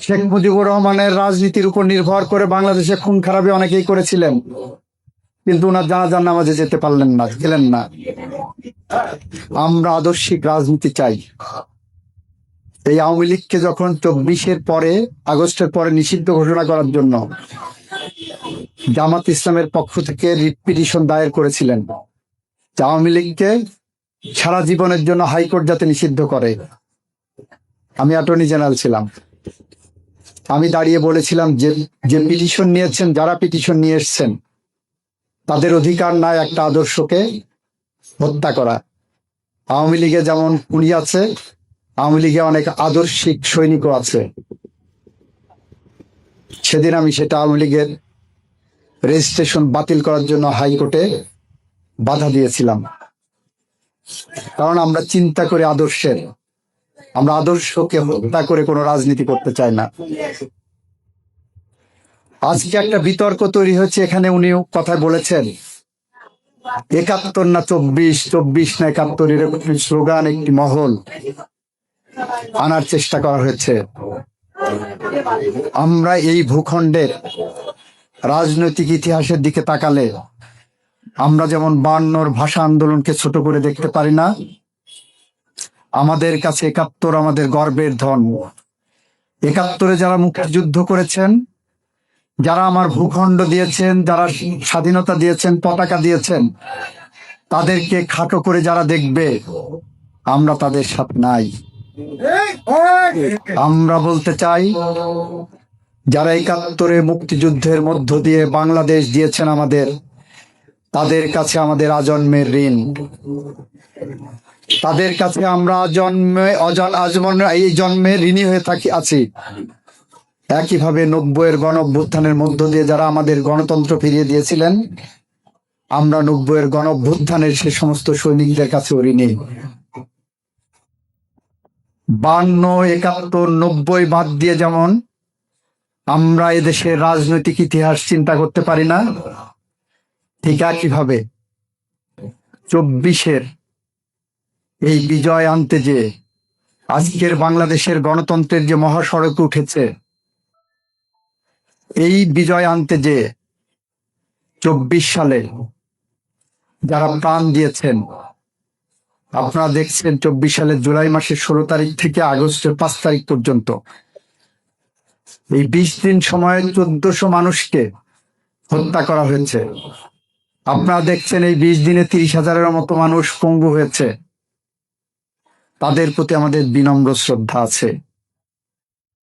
শেখ মুজিবুর রহমানের রাজনীতির উপর নির্ভর করে বাংলাদেশে খুন খারাপি অনেকেই করেছিলেন, কিন্তু ওনার জানাজার নামাজে যেতে পারলেন না, গেলেন না। আমরা আদর্শিক রাজনীতি চাই। এই আওয়ামী লীগকে যখন 24-এর পরে, আগস্টের পরে নিষিদ্ধ ঘোষণা করার জন্য জামাত ইসলামের পক্ষ থেকে রিট পিটিশন দায়ের করেছিলেন, আওয়ামী লীগকে সারা জীবনের জন্য হাইকোর্ট যাতে নিষিদ্ধ করে। আমি অ্যাটর্নি জেনারেল ছিলাম। আমি দাঁড়িয়ে বলেছিলাম যে যে পিটিশন নিয়েছেন, যারা পিটিশন নিয়ে এসছেন, তাদের অধিকার নাই একটা আদর্শকে হত্যা করা। আওয়ামী লীগে যেমন খুনি আছে, আওয়ামী লীগে অনেক আদর্শিক সৈনিকও আছে। সেদিন আমি সেটা আওয়ামী লীগের রেজিস্ট্রেশন বাতিল করার জন্য হাইকোর্টে বাধা দিয়েছিলাম। কারণ আমরা চিন্তা করি আদর্শের, আমরা আদর্শকে হত্যা করে কোনো রাজনীতি করতে চাই না। আজকে একটা বিতর্ক তৈরি হয়েছে, এখানে উনি কথা বলেছেন 71 না 24, 24 না 71, এরকম একটি স্লোগান, একটি মহল আনার চেষ্টা করা হয়েছে। আমরা এই ভূখণ্ডের রাজনৈতিক ইতিহাসের দিকে তাকালে আমরা যেমন 52-র ভাষা আন্দোলনকে ছোট করে দেখতে পারি না, আমাদের কাছে 71 আমাদের গর্বের ধন। 71-এ যারা মুক্তিযুদ্ধ করেছেন, যারা আমার ভূখণ্ড দিয়েছেন, যারা স্বাধীনতা দিয়েছেন, পতাকা দিয়েছেন, তাদেরকে খাটো করে যারা দেখবে, আমরা তাদের সাথে নাই। আমরা বলতে চাই, যারা 71-এ মুক্তিযুদ্ধের মধ্য দিয়ে বাংলাদেশ দিয়েছেন আমাদের, তাদের কাছে আমাদের আজন্মের ঋণ। তাদের কাছে আমরা এই জন্মে ঋণী হয়ে আছি। একইভাবে 90-এর গণঅভ্যুত্থানের মধ্য দিয়ে যারা আমাদের গণতন্ত্র ফিরিয়ে দিয়েছিলেন, আমরা 90-এর গণঅভ্যুত্থানের সে সমস্ত সৈনিকদের কাছেও ঋণী। 52, 71, 90 বাদ দিয়ে যেমন আমরা এদেশের রাজনৈতিক ইতিহাস চিন্তা করতে পারি না, ঠিক একইভাবে 24-এর এই বিজয় আনতে যে আজকের বাংলাদেশের গণতন্ত্রের যে মহাসড়ক উঠেছে, এই বিজয় আনতে যে 24 সালে যারা প্রাণ দিয়েছেন, আপনারা দেখছেন 24 সালের জুলাই মাসের 16 তারিখ থেকে আগস্টের 5 তারিখ পর্যন্ত এই 20 দিন সময়ে 1400 মানুষকে হত্যা করা হয়েছে। আপনারা দেখছেন এই 20 দিনে 30,000-এর মতো মানুষ পঙ্গু হয়েছে। তাদের প্রতি আমাদের বিনম্র শ্রদ্ধা আছে।